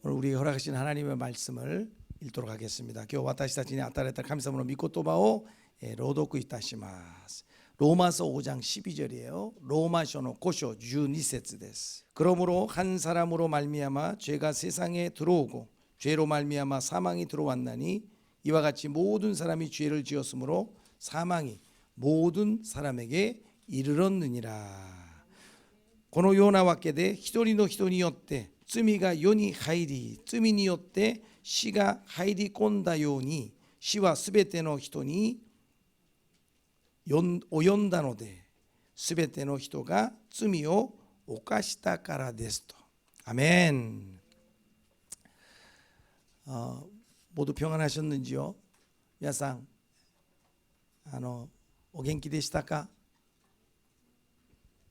오늘 우리에게 허락하신 하나님의 말씀을 읽도록 하겠습니다.今日私たちに与えた神様の御言葉を朗読いたします。 로마서 5장 12절이에요. 로마서 5장 12절です. 그러므로 한 사람으로 말미암아 죄가 세상에 들어오고 죄로 말미암아 사망이 들어왔나니 이와 같이 모든 사람이 죄를 지었으므로 사망이 모든 사람에게 이르렀느니라. このようなわけで一人の人によって罪が世に入り、罪によって死が入り込んだように死はすべての人に及んだので、すべての人が罪を犯したからですと。アメン。모두 평안하셨는지요? 皆さんお元気でしたか?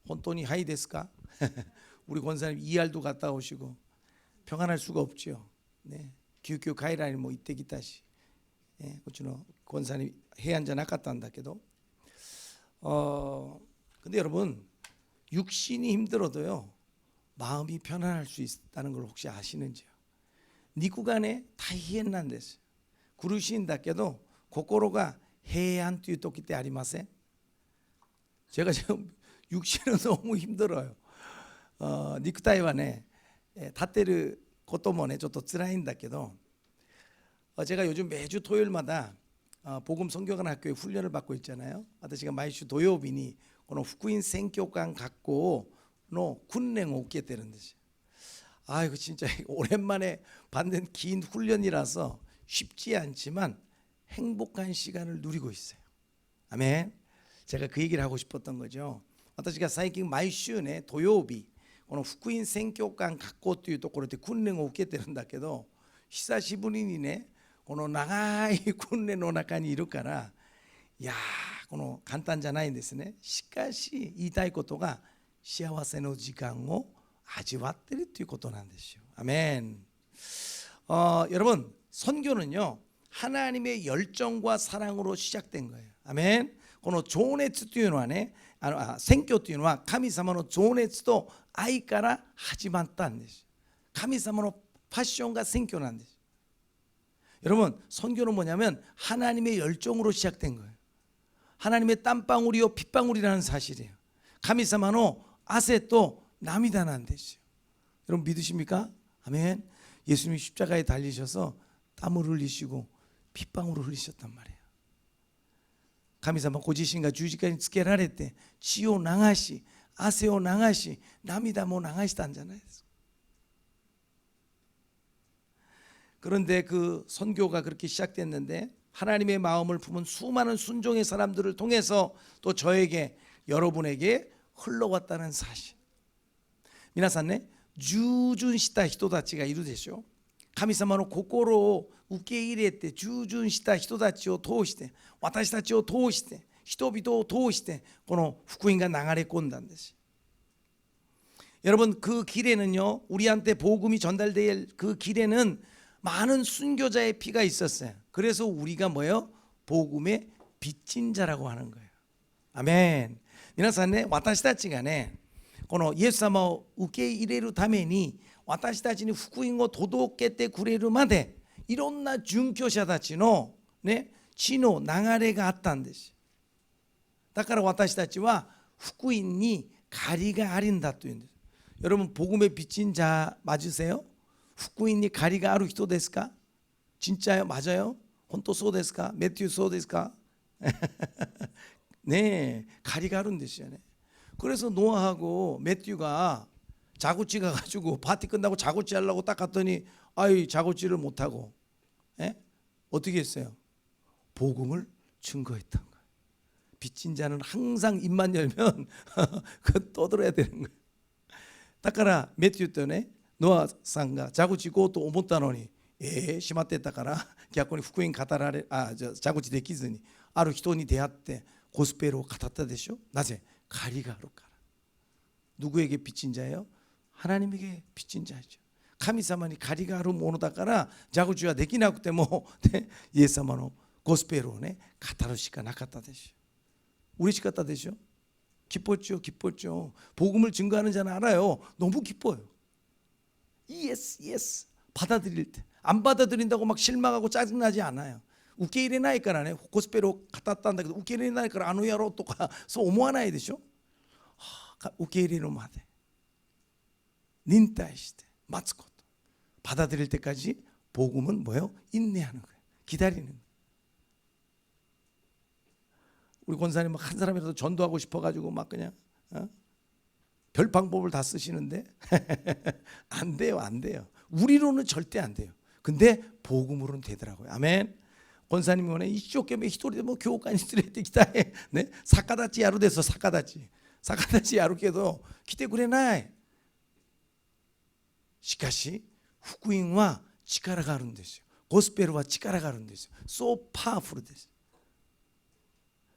本当にはいですか? 우리 권사님 ER도 갔다 오시고 평안할 수가 없죠. 네,救急 帰られも行ってきたし、うちの권사님平安じゃなかったんだけど、 근데 여러분 육신이 힘들어도요 마음이 편안할 수 있다는 걸 혹시 아시는지요? 肉がね大変なんです。苦しいんだけど心が平安という時ってありません? 제가 지금 육신은 너무 힘들어요. 肉体はね立ってることもねちょっと辛いんだけど, 제가 요즘 매주 토요일마다 복음 성교관 학교에 훈련을 받고 있잖아요. 私が毎週土曜日にこの福音宣教官学校の訓練を受けてるんですよ. 아, 이거 진짜 오랜만에 받는 긴 훈련이라서 쉽지 않지만 행복한 시간을 누리고 있어요. 아멘. 제가 그 얘기를 하고 싶었던 거죠. 私が最近毎週ね土曜日この福音宣教官学校というところで訓練を受けてるんだけど、久しぶりにねこの長い訓練の中にいるから、いやこの簡単じゃないんですね。しかし言いたいことが幸せの時間を味わってるということなんですよ。아멘. 여러분 선교는요 하나님의 열정과 사랑으로 시작된 거예요. 아멘. この情熱というのはね、宣教というのは神様の情熱と愛から始まったんです。神様のパッションが宣教なんです。 여러분 선교는 뭐냐면 하나님의 열정으로 시작된 거예요. 하나님의 땀방울이요 핏방울이라는 사실이에요. 神様の汗と涙なんですよ. 여러분 믿으십니까? 아멘. 예수님이 십자가에 달리셔서 땀을 흘리시고 핏방울을 흘리셨단 말이에요. 神様ご自身が十字架につけられて血を流し汗を流し涙も流したんじゃないですか. 그런데 그 선교가 그렇게 시작됐는데 하나님의 마음을 품은 수많은 순종의 사람들을 통해서 또 저에게 여러분에게 흘러왔다는 사실. 皆さんね従順した人たちがいるでしょ。神様の心を受け入れて従順した人たちを通して私たちを通して人々を通してこの福音が流れ込んだんです. 여러분 그 길에는요 우리한테 복음이 전달될 그 길에는 많은 순교자의 피가 있었어요. 그래서 우리가 뭐예요? 복음의 빚진 자라고 하는 거예요. 아멘. 皆さんね私たちがねこのイエス様を受け入れるために私たちに福音を届けてくれるまでいろんな殉教者たちのね血の流れがあったんです。だから私たちは福音に借りがあるんだというんです. 여러분 복음의 빚진 자 맞으세요?福音に借りがある人ですか? 진짜요? 맞아요? 本当そうですか? 매튜そうですか? 네,借りがあるんですよね. 그래서 노아하고 매튜가 자구치 가가지고 파티 끝나고 자구치 하려고 딱 갔더니 아이 자구치를 못하고 어떻게 했어요? 복음을 증거했던 거예요. 빚진 자는 항상 입만 열면 그 떠들어야 되는 거예요. だからメテュとねノアさんが蛇口行こうと思ったのに閉まってたから逆に福音語られ蛇口できずにある人に出会ってゴスペルを語ったでしょ. なぜ? 가리가あるから. 누구에게 빚진 자예요? 하나님에게 빚진 자죠. 神様に借りがあるものだから蛇口はできなくてもイエス様のゴスペルをね語るしかなかったでしょ.嬉しかったでしょ. 기뻤죠, 기뻤죠. 복음을 증거하는 자는 알아요. 너무 기뻐요. 예스, 예스. 받아들일 때. 안 받아들인다고 막 실망하고 짜증나지 않아요. 受け入れないからね、ゴスペルを語ったんだけど受け入れないから野郎とかそう思わないでしょ。受け入れるまで忍耐して待つこと. 받아들일 때까지 복음은 뭐예요? 인내하는 거예요. 기다리는 거예요. 우리 권사님 한 사람이라도 전도하고 싶어가지고 막 그냥 별 방법을 다 쓰시는데 안 돼요, 안 돼요. 우리로는 절대 안 돼요. 근데 복음으로는 되더라고요. 아멘. 권사님이 오늘 이쪽에 히토리 뭐 교회관 있으랬대 기다해. 네, 사카다치 야루 돼서 사카다치 야루께도 기대 그래 나이. しかし福音は力があるんですよ。ゴスペルは力があるんですよ。So powerfulです。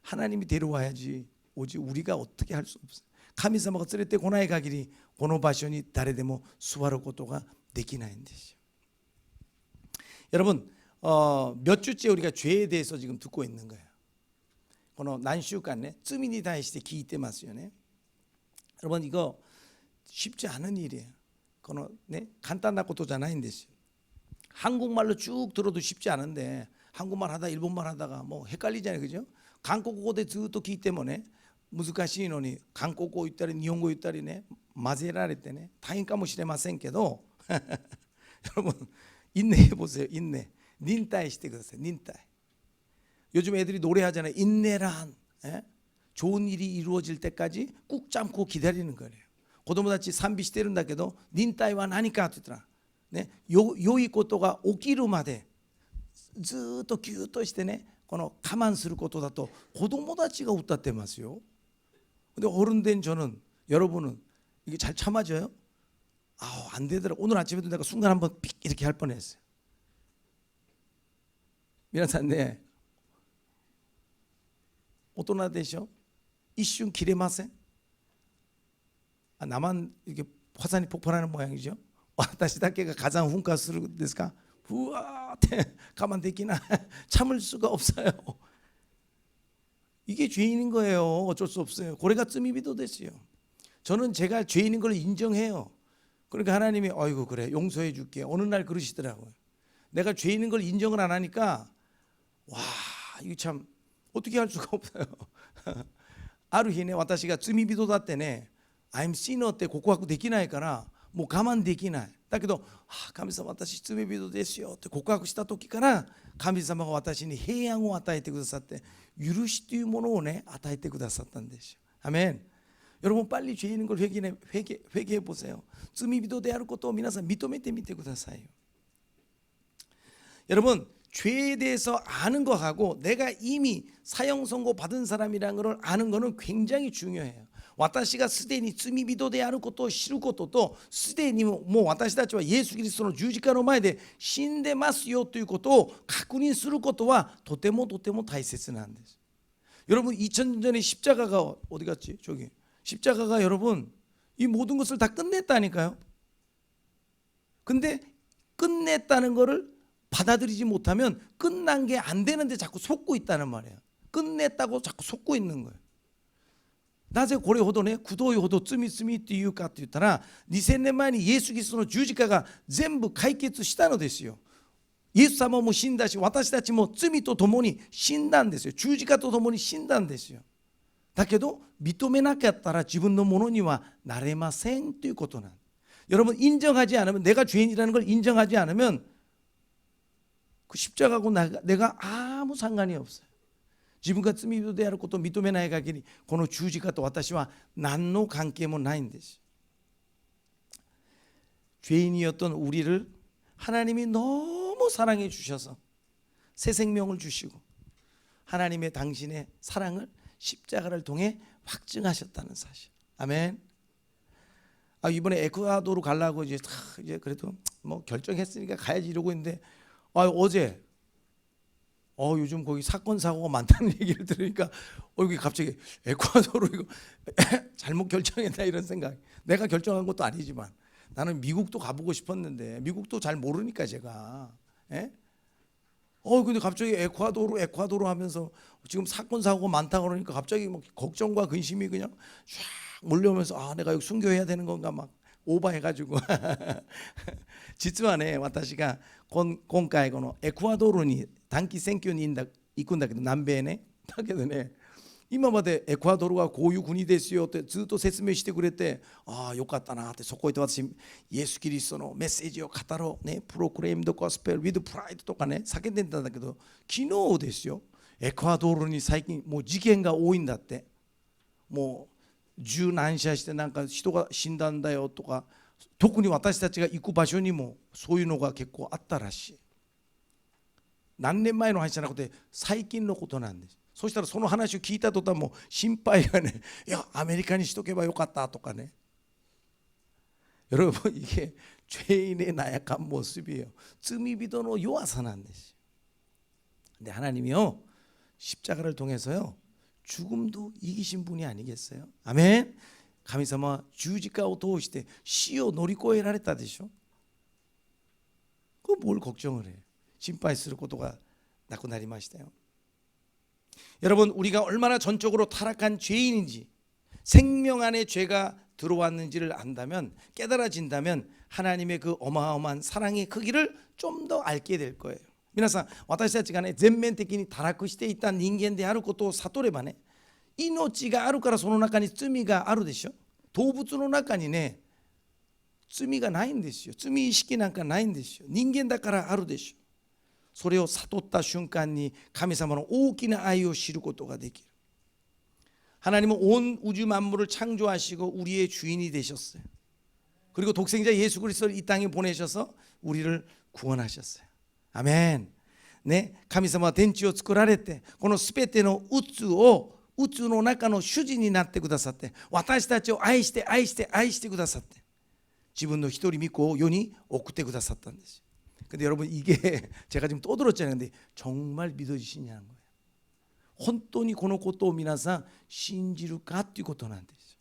하나님이 데려와야지 오지 우리가 어떻게 할 수 없어요. 神様が連れてこない限りこの場所に誰でも座ることができないんですよ。 여러분 몇 주째 우리가 죄에 대해서 지금 듣고 있는 거예요. この何週間ね罪に対して聞いてますよね。 여러분 이거 쉽지 않은 일이에요. このね簡単なことじゃないんですよ。 한국말로 쭉 들어도 쉽지 않은데 한국말 하다 일본말 하다가 뭐 헷갈리잖아요, 그죠? 한국어でずっと聞いてもね難しいのに韓国語言ったり日本語言ったりね混ぜられてね大変かもしれませんけど여러분 인내해 보세요. 인내. 닌타이して ください. 닌타이. 요즘 애들이 노래하잖아요. 인내란. 좋은 일이 이루어질 때까지 꾹 참고 기다리는 거예요. 子供たち賛美してるんだけど忍耐は何かって言ったらね良いことが起きるまでずっとぎゅっとしてねこの我慢することだと子供たちが歌ってますよ。근데 어른 된 저는 여러분은 이게 잘 참아져요? 안 되더라. 오늘 아침에도 내가 순간 한번 삑 이렇게 할 뻔했어요. 미나산 네. 大人でしょ? 一瞬切れません? 나만 이렇게 화산이 폭발하는 모양이죠. 私だけが火山噴火するんですか? 우와, 가만 되기나 참을 수가 없어요. 이게 죄인인 거예요. 어쩔 수 없어요. 고래가 쯤이비도 됐어요. 저는 제가 죄인인 걸 인정해요. 그러니까 하나님이 아이고 그래 용서해 줄게. 어느 날 그러시더라고요. 내가 죄인인 걸 인정을 안 하니까 와 이거 참 어떻게 할 수가 없어요. ある日ね私が罪人だってね I'm sinner って告白できないからもう我慢できない。だけど神様私罪人ですよって告白した時から神様が私に平安を与えてくださって許しというものをね与えてくださったんですよ。アメン。 여러분 빨리 죄인인 걸 회개해 보세요. 罪人であることを皆さん認めてみてください. 여러분 죄에 대해서 아는 거하고 내가 이미 사형 선고 받은 사람이라는 걸 아는 거는 굉장히 중요해요. 私がすでに罪人であることを知ることとすでにもう私たちはイエス・キリストの十字架の前で死んでますよということを確認することはとても大切なんです. 여러분 2000년 전에 십자가가 어디 갔지? 저기 십자가가 여러분 이 모든 것을 다 끝냈다니까요. 근데 끝냈다는 거를 받아들이지 못하면 끝난 게 안 되는데 자꾸 속고 있다는 말이에요. 끝냈다고 자꾸 속고 있는 거예요. なぜこれほどねくどいほど罪っていうかって言ったら2000年前にイエス・キリストの十字架が全部解決したのですよ。イエス様も死んだし私たちも罪とともに死んだんですよ。十字架とともに死んだんですよ。だけど認めなかったら自分のものにはなれませんということなんです。 여러분 인정하지 않으면 내가 죄인이라는 걸 인정하지 않으면 그 십자가하고 내가 아무 상관이 없어요. 自分が罪人であることを認めない限りこの十字架と私は何の関係もないんです. 죄인이었던 우리를 하나님이 너무 사랑해 주셔서 새 생명을 주시고 하나님의 당신의 사랑을 십자가를 통해 확증하셨다는 사실. 아멘. 이번에 에콰도르 가려고 이제 그래도 뭐 결정했으니까 가야지 이러고 있는데 어제 요즘 거기 사건 사고가 많다는 얘기를 들으니까 이게 갑자기 에콰도르 이거 잘못 결정했나 이런 생각. 내가 결정한 것도 아니지만 나는 미국도 가보고 싶었는데 미국도 잘 모르니까 제가. 근데 갑자기 에콰도르 하면서 지금 사건 사고가 많다 그러니까 갑자기 막 걱정과 근심이 그냥 쫙 몰려오면서 내가 여기 순교해야 되는 건가 막 오버해가지고 実はね、私が今回このエクアドルに短期選挙に行くんだけど、南米ね。だけどね、今までエクアドルはこういう国ですよってずっと説明してくれて、ああよかったなって、そこ行って私イエス・キリストのメッセージを語ろうね、プロクレイムドゴスペルウィドプライドとかね叫んでたんだけど、昨日ですよ、エクアドルに最近もう事件が多いんだって。もう銃乱射してなんか人が死んだんだよとか、特に私たちが行く場所にもそういうのが結構あったらしい。何年前の話じゃなくて最近のことなんです。そしたらその話を聞いた途端もう心配がね、いやアメリカにしとけばよかったとかね。여러분 이게 죄인의 나약한 모습이에요.罪人の弱さなんです。근데 하나님이요 십자가를 통해서요 죽음도 이기신 분이 아니겠어요? 아멘. 神様は十字架を通して死を乗り越えられたでしょ。뭘 걱정을 해. 心配することがなくなりましたよ。 여러분 우리가 얼마나 전적으로 타락한 죄인인지, 생명 안에 죄가 들어왔는지를 안다면, 깨달아진다면 하나님의 그 어마어마한 사랑의 크기를 좀 더 알게 될 거예요. 皆さん、私たちがね全面的に堕落していた人間であることを悟ればね、命があるからその中に罪があるでしょ。動物の中にね罪がないんですよ。罪意識なんかないんですよ。人間だからあるでしょ。それを悟った瞬間に神様の大きな愛を知ることができる。 하나님은 온 우주 만물을 창조하시고 우리의 주인이 되셨어요. 그리고 독생자 예수 그리스도를 이 땅에 보내셔서 우리를 구원하셨어요. 아멘. 네, 神様は天地を作られて、このすべての宇宙の中の主人になってくださって、私たちを愛して愛して愛してくださって、自分の一人御子を世に送ってくださったんです。 근데 여러분 이게 제가 지금 떠들었잖아요. 근데 정말 믿어지시냐는 거예요. 本当にこのことを皆さん信じるかということなんです。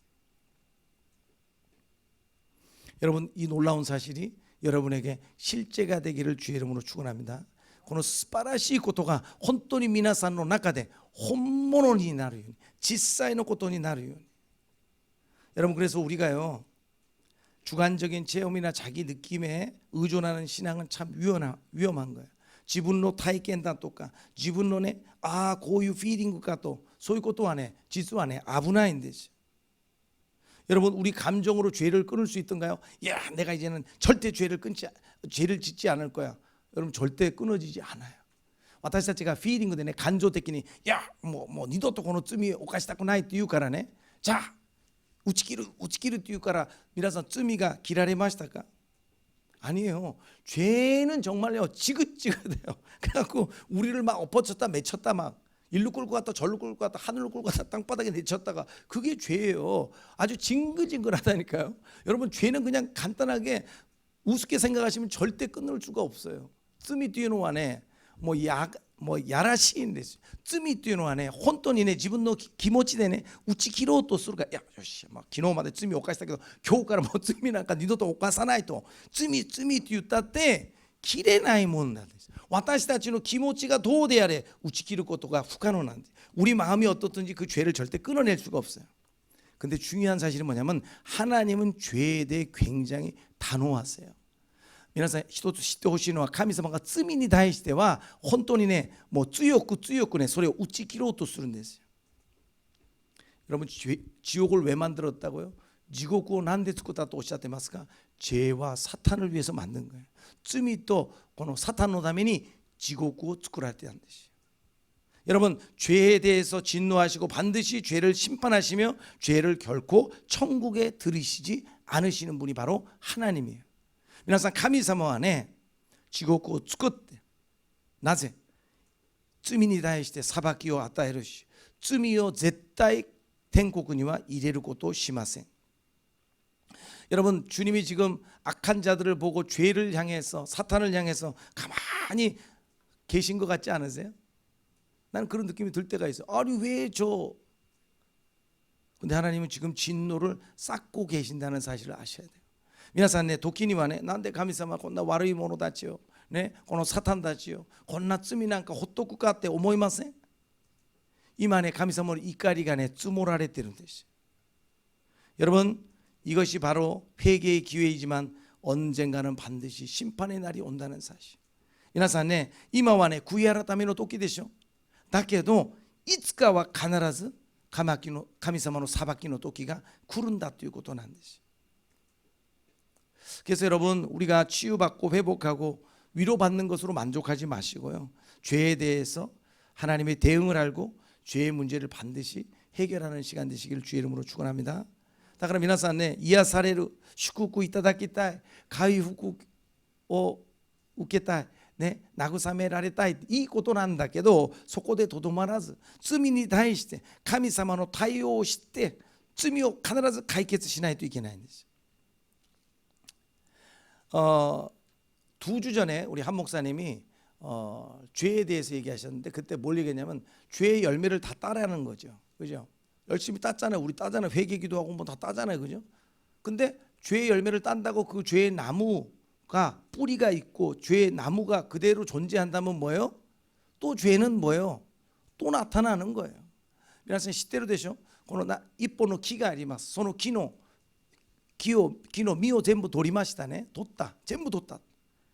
여러분 이 놀라운 사실이 여러분에게 실제가 되기를 주의 이름으로 축원합니다. この素晴らしいことが本当に皆さんの中で本物になるように、実際のことになるように。 여러분 그래서 우리가요 주관적인 체험이나 자기 느낌에 의존하는 신앙은 참 위험한 거예요. 自分の体験だとか自分のね、こういうフィーリングかと、そういうことはね実はね危ないんです。 여러분 우리 감정으로 죄를 끊을 수 있던가요? 야, 내가 이제는 절대 죄를 짓지 않을 거야. 여러분 절대 끊어지지 않아요. 私たちがフィーリングでね感情的に、いやもう二度とこの罪を犯したくないって言うからね、じゃあ打ち切るって言うから皆さん罪が切られましたか? 아니에요. 죄는 정말요 지긋지긋해요. 그래갖고 우리를 막 엎어쳤다 매쳤다 막 일로 끌고 갔다 절로 끌고 갔다 하늘로 끌고 갔다 땅바닥에 내쳤다가, 그게 죄예요. 아주 징글징글하다니까요. 여러분 죄는 그냥 간단하게 우습게 생각하시면 절대 끊을 수가 없어요. 罪というのはねもうやらしいんです。罪というのはね本当にね自分の気持ちでね打ち切ろうとするから、いやよし、昨日まで罪を犯したけど今日からもう罪なんか二度と犯さないと、罪って言ったって切れないもんなんです。私たちの気持ちがどうであれ打ち切ることが不可能なんです。 우리 마음이 어떻든지 그 죄를 절대 끊어낼 수가 없어요. 근데 중요한 사실은 뭐냐면 하나님은 죄에 대해 굉장히 단호하세요. 皆さん一つ知ってほしいのは、神様が罪に対しては本当にねもう強くねそれを打ち切ろうとするんですよ。 여러분 지옥을 왜 만들었다고요? 지옥을 なんで作ったとおっしゃってますか? 죄와 사탄을 위해서 만든 거예요. 罪とこのサタンのために지옥을 作られていたんです。 여러분 죄에 대해서 진노하시고 반드시 죄를 심판하시며 죄를 결코 천국에 들이시지 않으시는 분이 바로 하나님이에요. 皆さん神様はね地獄を作って、なぜ罪に対して裁きを与えるし、罪を絶対天国には入れることをしません。 여러분 주님이 지금 악한 자들을 보고 죄를 향해서 사탄을 향해서 가만히 계신 것 같지 않으세요? 나는 그런 느낌이 들 때가 있어요. 아니 왜 저? 근데 하나님은 지금 진노를 쌓고 계신다는 사실을 아셔야 돼요. 皆さんね時にはね、なんで神様こんな悪い者たちをね、このサタンたちをこんな罪なんかほっとくかって思いません? 今ね神様の怒りがね積もられてるんです。 여러분 이것이 바로 회개의 기회이지만 언젠가는 반드시 심판의 날이 온다는 사실. 皆さんね、今はね、悔い改めの時でしょ。だけどいつかは必ず神様の裁きの時が来るんだということなんです。 그래서 여러분, 우리가 치유받고 회복하고 위로받는 것으로 만족하지 마시고요, 죄에 대해서 하나님의 대응을 알고 죄의 문제를 반드시 해결하는 시간 되시기를 주의 이름으로 축원합니다. だから皆さんね、癒される、祝福いただきたい、回復を受けたいね、慰められたい、いいことなんだけど、そこでとどまらず罪に対して神様の対応を知って罪を必ず解決しないといけないんです。 두 주 전에 우리 한 목사님이 죄에 대해서 얘기하셨는데, 그때 뭘 얘기했냐면 죄의 열매를 다 따라하는 거죠. 그죠? 열심히 땄잖아요. 우리 따잖아요. 회개기도 하고 뭐 다 따잖아요. 그죠? 근데 죄의 열매를 딴다고 그 죄의 나무가 뿌리가 있고 죄의 나무가 그대로 존재한다면 뭐예요? 또 죄는 뭐예요? 또 나타나는 거예요. 皆さん知ってるでしょ。この一本の木があります。その木の実を全部取りましたね。取った。全部取った。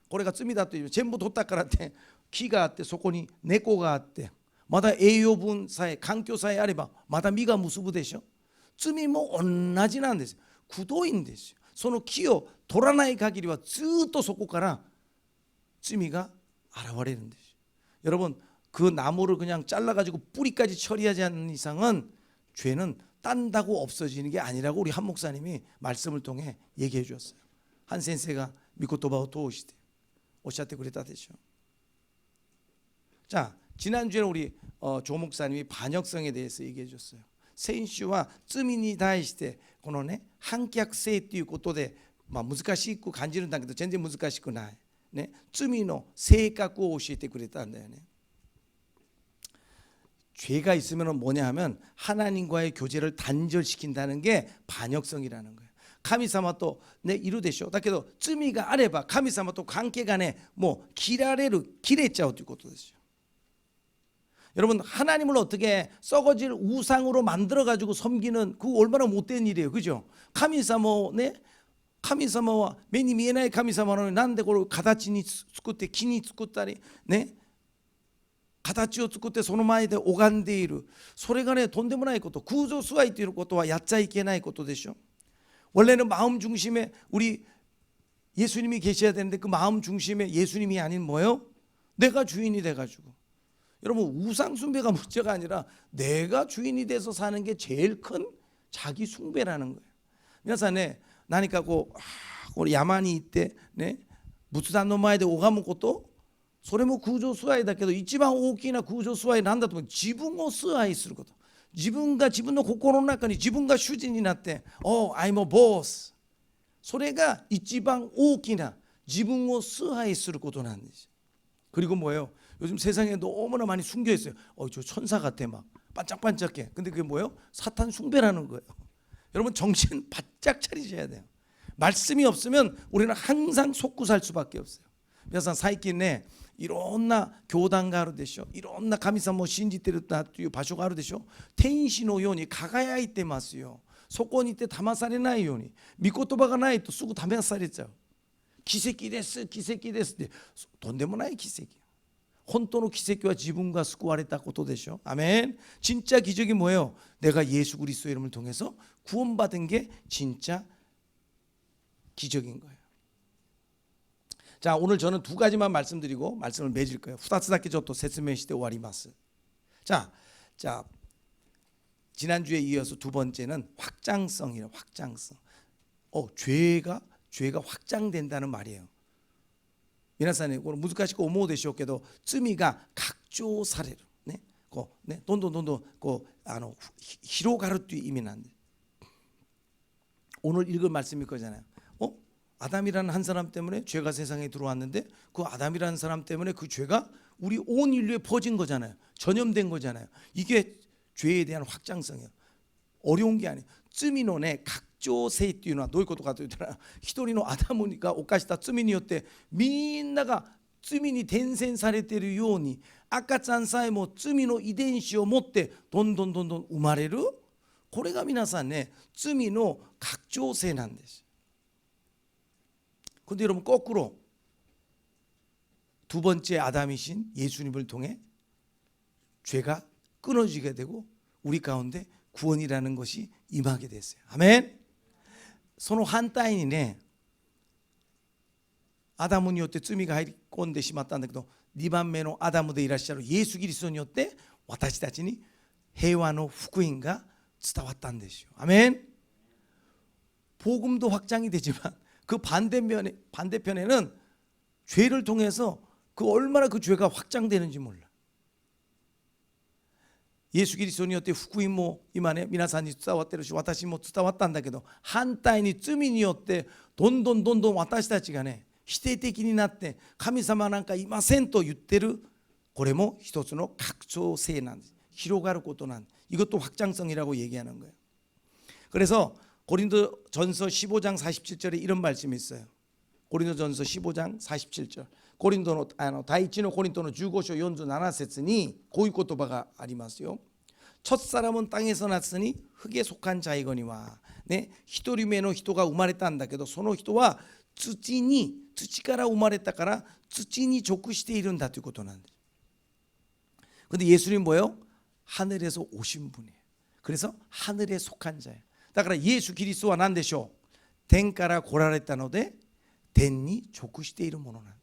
これが罪だという。全部取ったからって木があって、そこに猫があって、まだ栄養分さえ環境さえあればまだ実が結ぶでしょ。罪も同じなんです。くどいんですよ。その木を取らない限りはずっとそこから罪が現れるんです。 여러분, 그 나무를 그냥 잘라가지고 뿌리까지 처리하지 않는 이상은 죄는 딴다고 없어지는 게 아니라고 우리 한 목사님이 말씀을 통해 얘기해 주었어요. 한 센세가 미코토바오 도우시대 오셨대 그랬다 되죠. 자, 지난주에 우리 조 목사님이 반역성에 대해서 얘기해 줬어요. 센슈와 쯔민이 다이시대 고노네 한격세ということで、難しく感じるんだけど全然難しくないね、罪の性格を教えてくれたんだよね。 죄가 있으면 뭐냐 하면 하나님과의 교제를 단절시킨다는 게 반역성이라는 거예요. 神様とねいるでしょ。だけど罪があれば神様と関係がねもう切れちゃうということですよ。 여러분, 하나님을 어떻게 썩어질 우상으로 만들어 가지고 섬기는 그 얼마나 못된 일이에요. 그죠? 神様ね、神様は目に見えない神様なのになんでこれ形に作って木に作ったりね、形を作ってその前で拝んでいる、それがねとんでもないこと、空蔵수하이ということはやっちゃいけないことでしょ。 원래는 마음 중심에 우리 예수님이 계셔야 되는데 그 마음 중심에 예수님이 아닌 뭐예요? 내가 주인이 돼가지고. 여러분, 우상 숭배가 문제가 아니라 내가 주인이 돼서 사는 게 제일 큰 자기 숭배라는 거예요. 皆さんね、何かこう山に行ってね、仏壇の前で拝むこと、それも空蔵崇拝だけど、一番大きな空蔵崇拝なんだと思う。自分を崇拝すること。自分が自分の心の中に自分が主人になって、Oh, I'm a boss。それが一番大きな自分を崇拝することなんです。 그리고 뭐예요? 요즘 세상에 너무나 많이 숨겨 있어요. 저 천사 같아 막 반짝반짝해. 근데 그게 뭐예요? 사탄 숭배라는 거예요. 여러분, 정신 바짝 차리셔야 돼요. 말씀이 없으면 우리는 항상 속고 살 수밖에 없어요. 皆さん最近ね、いろんな教団があるでしょ。いろんな神様を信じてるなという場所があるでしょ。天使のように輝いてますよ。そこにいて騙されないように。御言葉がないとすぐ騙されちゃう。奇跡です、奇跡ですって、とんでもない奇跡。本当の奇跡は自分が救われたことでしょ。아멘. 진짜 기적이 뭐예요? 내가 예수 그리스도의 이름을 통해서 구원받은 게 진짜 기적인 거예요. 자, 오늘 저는 두 가지만 말씀드리고 말씀을 맺을 거예요. 2つだけちょっと説明して終わります. 자, 지난주에 이어서 두 번째는 확장성이에요. 확장성. 죄가 확장된다는 말이에요. 皆さんね、これ難しく思うでしょうけど、罪が拡張されるね、こうね、どんどんこう広がるという意味なんで。 오늘 읽을 말씀일 거잖아요. 아담이라는 한 사람 때문에 죄가 세상에 들어왔는데 그 아담이라는 사람 때문에 그 죄가 우리 온 인류에 퍼진 거잖아요. 전염된 거잖아요. 이게 죄에 대한 확장성이에요. 어려운 게 아니에요. 罪のね、拡張性っていうのはどういうことかといったら、一人のアダムが犯した罪によってみんなが罪に転生されているように、赤ちゃんさえも罪の遺伝子を持ってどんどん生まれる。これが皆さんね、罪の拡張性なんです。근데 여러분 거꾸로 두 번째 아담이신 예수님을 통해 죄가 끊어지게 되고 우리 가운데 구원이라는 것이 임하게 됐어요. 아멘. その反対にね、アダムによって罪が入り込んでしまったんだけど、2番目のアダムでいらっしゃるイエス・キリストによって私たちに平和の福音が伝わったんですよ. 아멘. 복음도 확장이 되지만 그 반대편에는 죄를 통해서 그 얼마나 그 죄가 확장되는지 몰라. 예수キリストによって福音も今ね皆さんに伝わってるし、私も伝わったんだけど、反対に罪によってどんどん私たちがね否定的になって神様なんかいませんと言ってる、これも一つの拡張性なんです.広がることなんです. 이것도 확장성이라고 얘기하는 거예요. 그래서 고린도전서 15장 47절에 이런 말씀이 있어요. 고린도전서 15장 47절. 第一のコリントの15章47節にこういう言葉がありますよ. 첫사람은 땅에서 났으니 흙에 속한 자이거니와. 네, 一人目の人が生まれたんだけど、その人は土から生まれたから土に属しているんだということなんです. 근데 예수님 뭐예요? 하늘에서 오신 분이에요. 그래서 하늘에 속한 자예요. だからイエス・キリストは何でしょう? 天から来られたので天に属しているものなんです.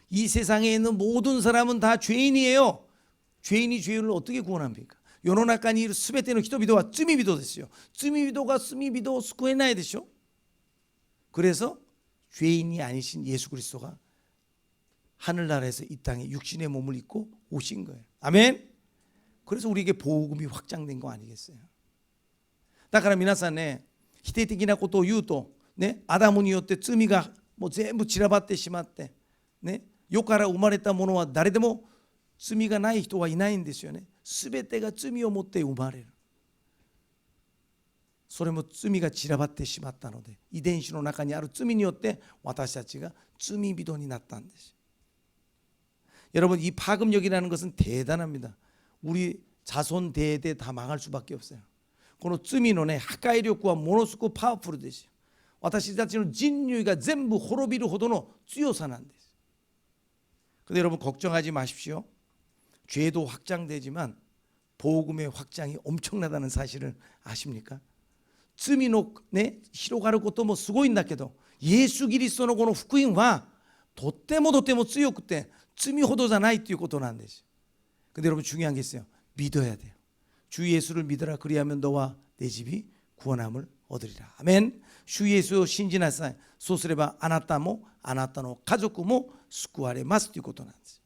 이 세상에 있는 모든 사람은 다 죄인이에요. 죄인이 죄인을 어떻게 구원합니까? 世の中にいるすべての人々は罪人ですよ. 罪人が罪人を救えないでしょ. 그래서 죄인이 아니신 예수 그리스도가 하늘나라에서 이 땅에 육신의 몸을 입고 오신 거예요. 아멘. 그래서 우리에게 복음이 확장된 거 아니겠어요? だから皆さんね、否定的なことを言うとね、アダムによって罪がもう全部散らばってしまってね、世から生まれたものは誰でも罪がない人はいないんですよね。すべてが罪を持って生まれる。それも罪が散らばってしまったので、遺伝子の中にある罪によって私たちが罪人になったんです。 여러분, 이 파급력이라는 것은 대단합니다. 우리 자손 대대 다 망할 수밖에 없어요. この罪のね、破壊力はものすごくパワフルですよ。私たちの人類が全部滅びるほどの強さなんです。 근데 여러분 걱정하지 마십시오. 죄도 확장되지만 복음의 확장이 엄청나다는 사실을 아십니까? 罪のね、広がることもすごいんだけど、イエス・キリストのこの福音はとっても強くて罪ほどじゃないということなんです。 근데 여러분 중요한 게 있어요. 믿어야 돼요. 주 예수를 믿어라. 그리하면 너와 내 집이 구원함을 얻으리라. 아멘. 주 예수を信じなさい。そうすればあなたもあなたの家族も救われますということなんです。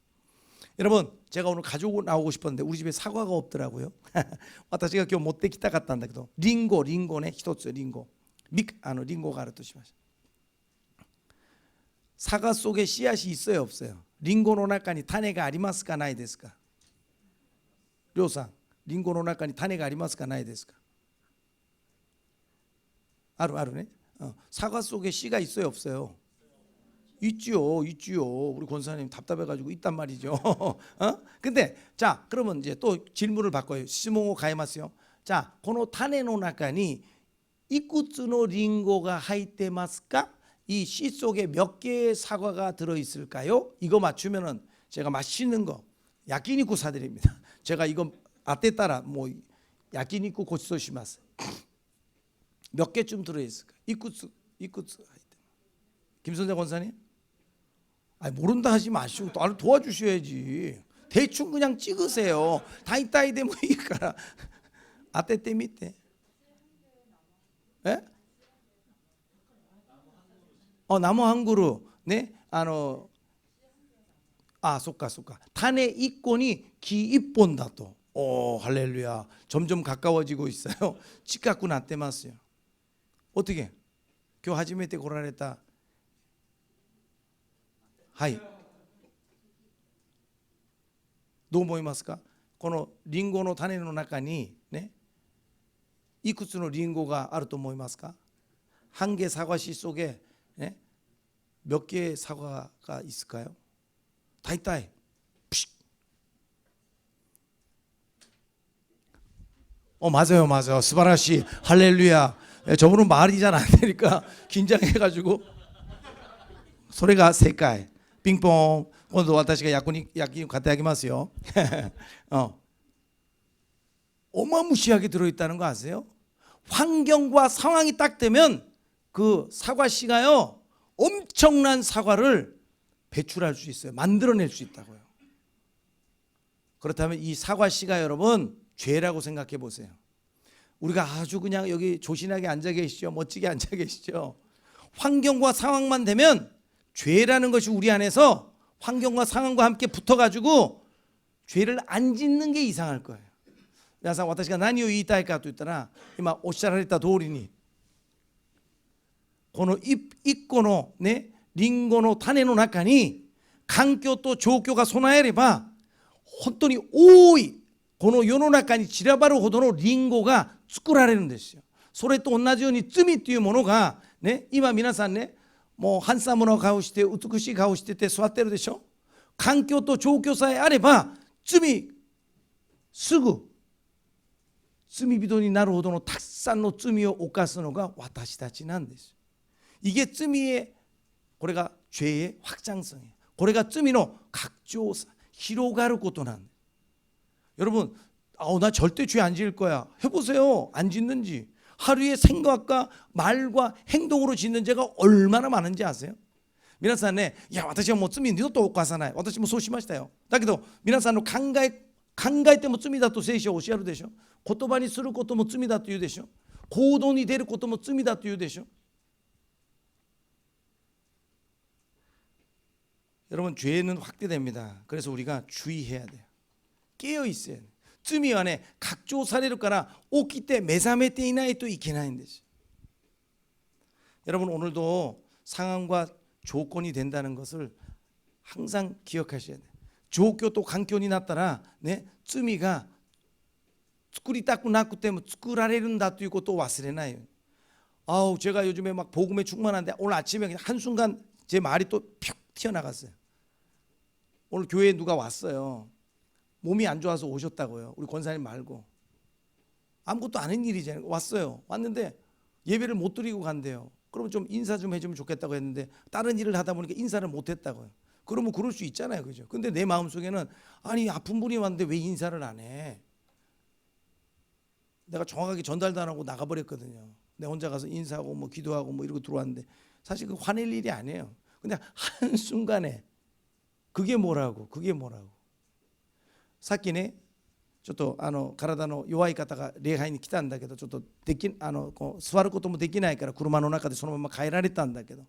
여러분, 제가 오늘 가지고 나오고 싶었는데 우리 집에 사과가 없더라고요. 私が今日持ってきたかったんだけど、リンゴね、一つリンゴがあるとしました。 사과 속에 씨앗이 있어요, 없어요? 리ンゴの中に種がありますかないですか? りょうさん、リンゴの中に種がありますかないですか? あるね. 사과 속에 씨가 있어요, 없어요? 있지요. 우리 권사님 답답해가지고 있단 말이죠. 근데 자, 그러면 이제 또 질문을 바꿔요. 시모고 가이마스요. 자, この種の中にいくつのリンゴが入ってますか? 이 씨 속에 몇 개의 사과가 들어 있을까요? 이거 맞추면은 제가 맛있는 거 야끼니쿠 사드립니다. 제가 이거 아때 따라 뭐 야끼니쿠 고치소시마스. 몇 개쯤 들어 있을까? 이쿠츠. 김선재 권사님? 아니 모른다 하지 마시고 나를 도와주셔야지. 대충 그냥 찍으세요. 다이따이 데모 이까라. 아때 때 밑에. 예? 나무 한 그루. 네? そっか。種一個に木一本だと. 오, 할렐루야. 점점 가까워지고 있어요. 近くなってますよ. 어떻게? 今日初めて来られた. はい。どう思いますか? このリンゴの種の中にね、いくつのリンゴがあると思いますか? 한 개 사과씨 속에 네? 몇 개의 사과가 있을까요? 다이따이. 맞아요, 맞아요. 스바라시, 할렐루야. 저분은 말이 잘 안 되니까 긴장해가지고 소리가 세까이 빙봉. 오늘도 私が 役に勝手あげますよ. 어마무시하게 들어있다는 거 아세요? 환경과 상황이 딱 되면 그 사과 씨가요 엄청난 사과를 배출할 수 있어요. 만들어낼 수 있다고요. 그렇다면 이 사과 씨가 여러분 죄라고 생각해 보세요. 우리가 아주 그냥 여기 조신하게 앉아 계시죠. 멋지게 앉아 계시죠. 환경과 상황만 되면 죄라는 것이 우리 안에서 환경과 상황과 함께 붙어가지고 죄를 안 짓는 게 이상할 거예요. 皆さん私が何を言いたいかと言ったら今おっしゃられた通りにこの一個のねリンゴの種の中に環境と状況が備えれば本当に多いこの世の中に散らばるほどのリンゴが作られるんですよ。それと同じように罪っていうものがね今皆さんねもうハンサムな顔して美しい顔してて座ってるでしょ。環境と状況さえあれば罪すぐ罪人になるほどのたくさんの罪を犯すのが私たちなんです。이게罪의これが죄의 확장성이에요. これが罪の拡張さ広がることなんです. 여러분, 나 절대 죄 안 지을 거야. 해보세요. 안 짓는지. 하루의 생각과 말과 행동으로 짓는 죄가 얼마나 많은지 아세요? 皆さんね、いや私はもう罪二度と犯さない。私もそうしましたよ。だけど皆さんの考えても罪だと聖書はおっしゃるでしょ。言葉にすることも罪だと言うでしょ。行動に出ることも罪だと言うでしょ。 여러분 죄는 확대됩니다. 그래서 우리가 주의해야 돼요. 깨어 있어야 돼요. 罪はね拡張されるから起きて目覚めていないといけないんです. 여러분 오늘도 상황과 조건이 된다는 것을 항상 기억하셔야 돼요. 状況と環境になったらね罪が作りたくなくても作られるんだということを忘れないように. 아우 제가 요즘에 막 복음에 충만한데 오늘 아침에 그냥 한순간 제 말이 또 푹 튀어나갔어요. 오늘 교회에 누가 왔어요. 몸이 안 좋아서 오셨다고요. 우리 권사님 말고. 아무것도 아닌 일이잖아요. 왔어요. 왔는데 예배를 못 드리고 간대요. 그러면 좀 인사 좀 해주면 좋겠다고 했는데 다른 일을 하다 보니까 인사를 못 했다고요. 그러면 그럴 수 있잖아요. 그죠? 근데 내 마음속에는 아니 아픈 분이 왔는데 왜 인사를 안 해? 내가 정확하게 전달도 안 하고 나가버렸거든요. 내가 혼자 가서 인사하고 뭐 기도하고 뭐 이러고 들어왔는데 사실 그 화낼 일이 아니에요. 근데 한순간에 그게 뭐라고さっきねちょっと体の弱い方が礼拝に来たんだけどちょっとこう座ることもできないから車の中でそのまま帰られたんだけど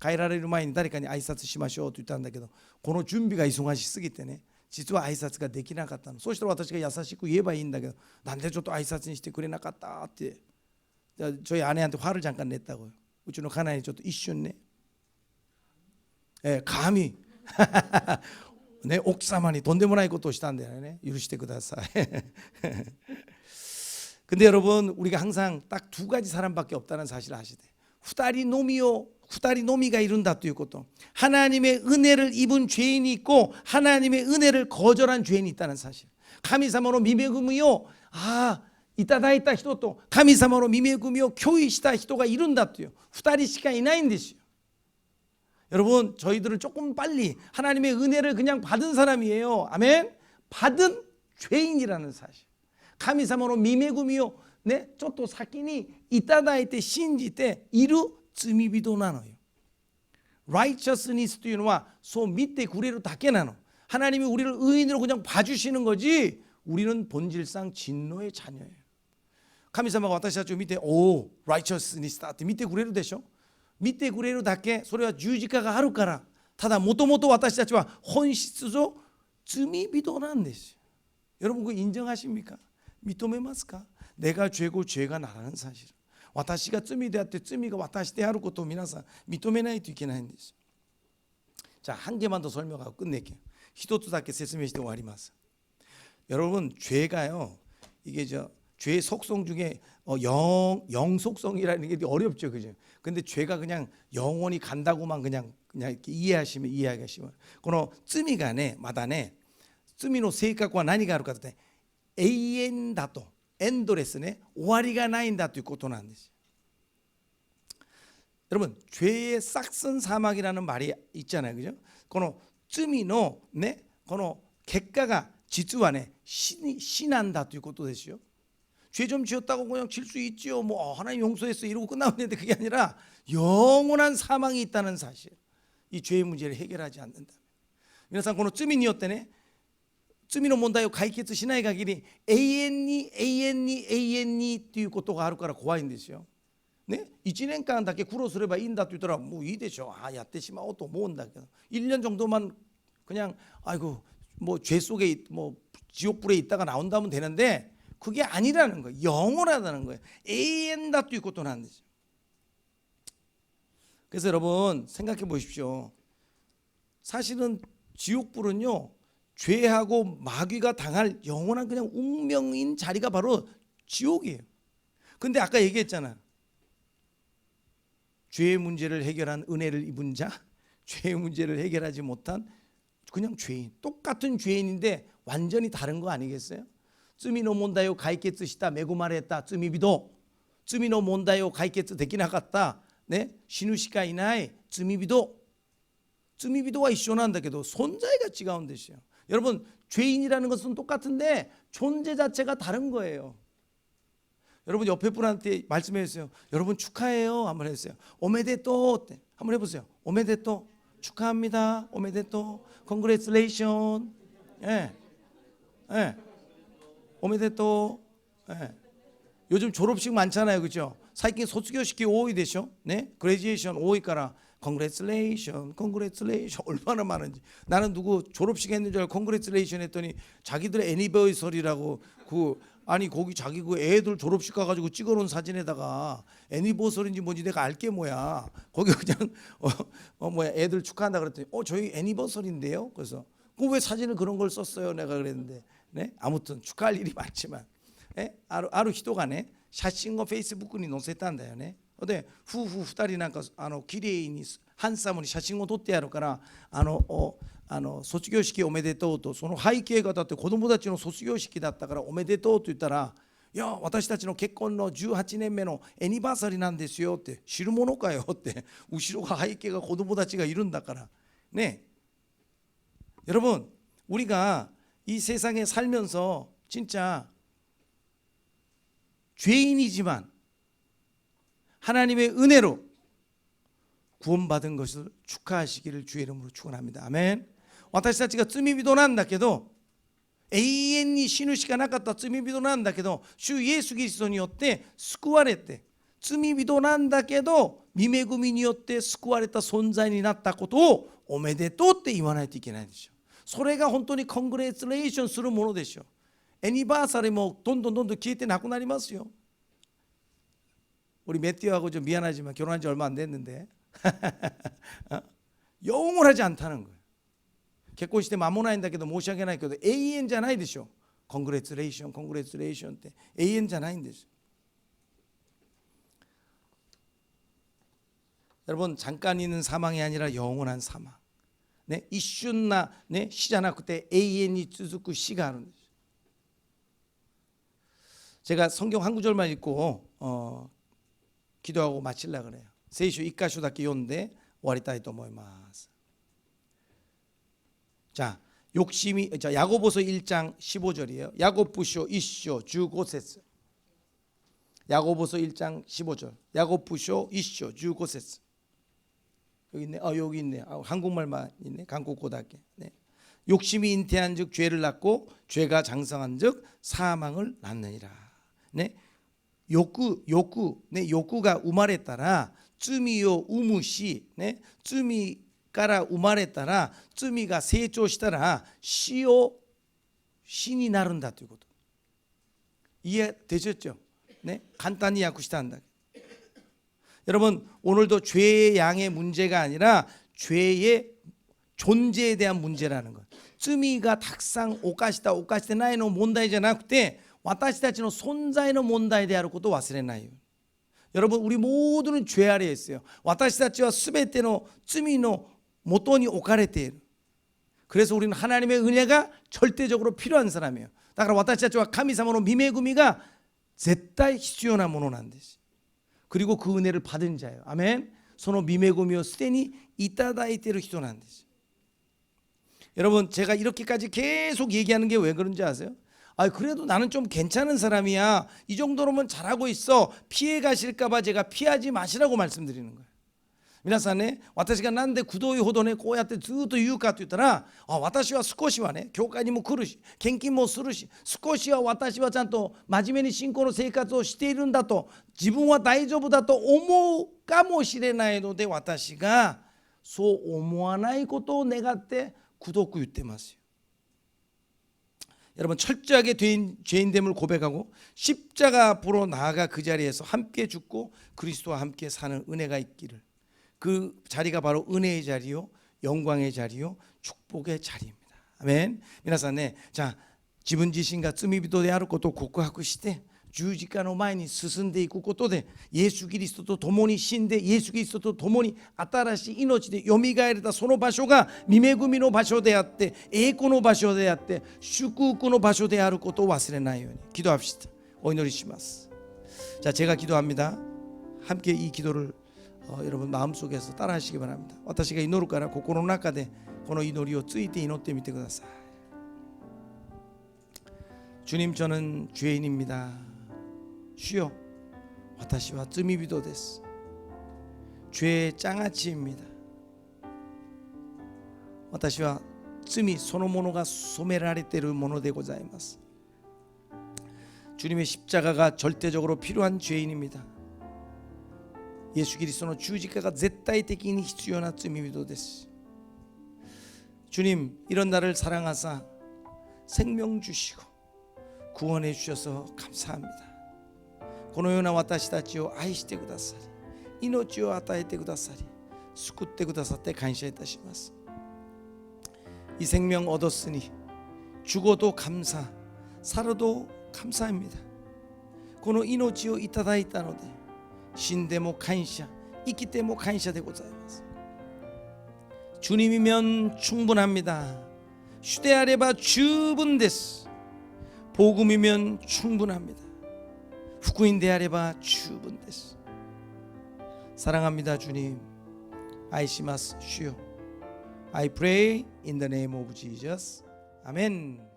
帰られる前に誰かに挨拶しましょうと言ったんだけどこの準備が忙しすぎてね実は挨拶ができなかったの。そうしたら私が優しく言えばいいんだけどなんでちょっと挨拶にしてくれなかったって저희 아내한테 화를 잠깐 냈다고요. 우리 가나이 좀一瞬ね 감히 내 옥사만이 돈 되면ないことをしたんだよね. 許してください. 근데 여러분 우리가 항상 딱 두 가지 사람밖에 없다는 사실을 아시대. 二人のみがいるんだということ. 하나님의 은혜를 입은 죄인이 있고 하나님의 은혜를 거절한 죄인이 있다는 사실. 神様の御恵みをいただいた人と神様の御恵みを拒否した人がいるんだという二人しかいないんですよ. 여러분 저희들은 조금 빨리 하나님의 은혜를 그냥 받은 사람이에요. 아멘. 받은 죄인이라는 사실. 神様の御恵みをねちょっと先にいただいて信じている罪人なのよ. righteousness というのはそう見てくれるだけなの. 하나님이 우리를 의인으로 그냥 봐주시는 거지 우리는 본질상 진노의 자녀예요. 神様が私たちを見ておお righteousness だって見てくれるでしょ。見てくれるだけそれは十字架があるから。ただもともと私たちは本質上罪人なんです. 여러분 그 인정하십니까? 認めますか? 내가 죄고 죄가 나라는 사실. 私が罪であって罪が私であることを皆さん認めないといけないんです. 자, 한 개만 더 설명하고 끝낼게요. 一つだけ説明して終わります. 여러분 죄가요. 이게 죄의 속성 중에 영 속성이라는 게 어렵죠, 그죠? 근데 죄가 그냥 영원히 간다고만 그냥 이렇게 이해하시면, この罪がね、まだね、罪の性格は何があるかって永遠だとエンドレスね、終わりがないんだということなんです。여러분, 죄의 싹슨 사막이라는 말이 있잖아요, 그죠? この罪のね、この結果が実はね、死なんだということですよ。죄 좀 지었다고 그냥 질 수 있지요. 뭐 하나님 용서했어 이러고 끝나면 되는데 그게 아니라 영원한 사망이 있다는 사실. 이 죄의 문제를 해결하지 않는다. 皆さんこの罪によってね、罪の問題を解決しない限り永遠に永遠に永遠にっていうことがあるから怖いんですよ。ね、1年間だけ苦労すればいいんだと言ったらもういいでしょ。やってしまおうと思うんだけど 1년 정도만 그냥 아이고 뭐 죄 속에 뭐 지옥불에 있다가 나온다면 되는데 그게 아니라는 거예요. 영원하다는 거예요. 永遠だということなんです。 그래서 여러분 생각해 보십시오. 사실은 지옥불은요, 죄하고 마귀가 당할 영원한 그냥 운명인 자리가 바로 지옥이에요. 근데 아까 얘기했잖아. 죄의 문제를 해결한 은혜를 입은 자, 죄의 문제를 해결하지 못한 그냥 죄인, 똑같은 죄인인데 완전히 다른 거 아니겠어요? 罪の問題を解決した恵まれた罪人、罪の問題を解決できなかった、ね、死ぬしかいない罪人、罪人は一緒なんだけど 존재가 違うんですよ. 여러분, 죄인이라는 것은 똑같은데 존재 자체가 다른 거예요. 여러분 옆에 분한테 말씀해 주세요. 여러분 축하해요. 한번 해주세요. 오메데또 한번 해보세요. 오메데또 축하합니다. 오메데또 congratulation. 예, 예. 오메데또. 예. 요즘 졸업식 많잖아요, 그렇죠?最近 卒業式多いでしょ? 네, graduation 多いから congratulation, congratulation 얼마나 많은지. 나는 누구 졸업식 했는 줄 알고 congratulation 했더니 자기들의 애니버서리라고 아니 거기 자기 그 애들 졸업식 가가지고 찍어놓은 사진에다가 애니버서리인지 뭔지 내가 알게 뭐야. 거기 그냥 뭐야 애들 축하한다 그랬더니 저희 애니버서리인데요. 그래서 그 왜 사진을 그런 걸 썼어요? 내가 그랬는데 네 아무튼 축하할 일이 많지만 아루 히토가ね写真を Facebook に載せたんだよね。で夫婦2人なんか綺麗にハンサムに写真を撮ってやるから卒業式おめでとうとその背景がだって子供たちの卒業式だったからおめでとうと言ったらいや私たちの結婚の18年目のエニバーサリーなんですよって知るものかよって後ろが背景が子供たちがいるんだから네 여러분 우리가 이 세상에 살면서 진짜 죄인이지만 하나님의 은혜로 구원받은 것을 축하하시기를 주의 이름으로 축원합니다. 아멘. 私たちが罪人なんだけど永遠に死ぬしかなかった罪人なんだけど主イエス・キリストによって救われて罪人なんだけど御恵みによって救われた存在になったことをおめでとうって言わないといけないでしょ。それが本当にコングレチュレーションするものでしょ。애니버서리もどんどん消えてなくなりますよ。 우리 매튜하고 좀 미안하지만 결혼한 지 얼마 안 됐는데 영원하지 않다는 거예요. 結婚して間もないんだけど申し訳ないけど永遠じゃないでしょ。コングレチュレーションコングレチュレーションって永遠じゃないんです。 여러분 잠깐 있는 사망이 아니라 영원한 사망. 네, 이슈나 네, 시じゃなくて永遠に続く死があるんです。 제가 성경 한 구절만 읽고 기도하고 마치려고 그래요. 聖書1箇所だけ読んで終わりたいと思います. 자, 야고보서 1장 15절이에요. 야고보서 1章 15節. 야고보서 1장 15절. 야고보서 1章 15節. 여기 있네. 여기 있네. 한국말만 있네. 한국고등학교. 네. 욕심이 잉태한즉 죄를 낳고 죄가 장성한즉 사망을 낳느니라. 네. 네, 욕구가 우말했다라 쯔미요 우무시 네, 쯔미가라 우말했다라 쯔미가 세조시다라 시오 신이 나른다ということ 이해되셨죠? 네, 간단히 약구시다한다. 여러분 오늘도 죄의 양의 문제가 아니라 죄의 존재에 대한 문제라는 것. 쯔미가 탁상 오카시다 오카시테 나이의 문제じゃなくて私たちの存在の問題であることを忘れないように. 여러분 우리 모두는 죄 아래에 있어요. 私たちはすべての罪の元に置かれている. 그래서 우리는 하나님의 은혜가 절대적으로 필요한 사람이에요. だから私たちは神様の御恵みが絶対必要なものなんです。그리고 그 은혜를 받은 자예요. 아멘. その見恵みをすでにいただいている人なんです。 여러분, 제가 이렇게까지 계속 얘기하는 게 왜 그런지 아세요? 그래도 나는 좀 괜찮은 사람이야. 이 정도로면 잘하고 있어. 피해 가실까 봐 제가 피하지 마시라고 말씀드리는 거예요. 皆さんね、私がなんでくどいほどねこうやってずっと言うかと言ったら、私は少しはね教会にも来るし献金もするし、少しは私はちゃんと真面目に信仰の生活をしているんだと自分は大丈夫だと思うかもしれないので、私がそう思わないことを願ってくどく言ってますよ。 여러분, 철저하게 죄인됨을 고백하고 십자가 앞으로 나아가 그 자리에서 함께 죽고 그리스도와 함께 사는 은혜가 있기를. 그 자리가 바로 은혜의 자리요, 영광의 자리요, 축복의 자리입니다. 아멘. 皆さんね、じゃあ自分自身が罪人であることを告白して十字架の前に進んでいくことで、イエス・キリストと共に死んでイエス・キリストと共に新しい命でよみがえれたその場所が御恵みの場所であって栄光の場所であって祝福の場所であることを忘れないように 기도합시다. お祈りします。 자, 제가 기도합니다. 함께 이 기도를 여러분 마음속에서 따라하시기 바랍니다. 私が祈るから心の中でこの祈りをついて祈ってみてください。 주님, 저는 죄인입니다. 주여, 私は罪人です。 죄의 장아찌입니다. 私は罪そのものが染められているものでございます。 주님의 십자가가 절대적으로 필요한 죄인입니다. 예수 그리스도의十字架が絶対的に必要な罪人です。 주님, 이런 나를 사랑하사 생명 주시고 구원해 주셔서 감사합니다. このような私たちを愛してくださり、命を与えてくださり、救ってくださって感謝いたします。 이 생명 얻었으니 죽어도 감사, 살아도 감사합니다. この命をいただいたので死んでも感謝、生きても感謝でございます。 주님이면 충분합니다. 주대하레바 주분데스. 복음이면 충분합니다.福音であれば十分です。 사랑합니다 주님. 愛します主よ。 I pray in the name of Jesus. 아멘.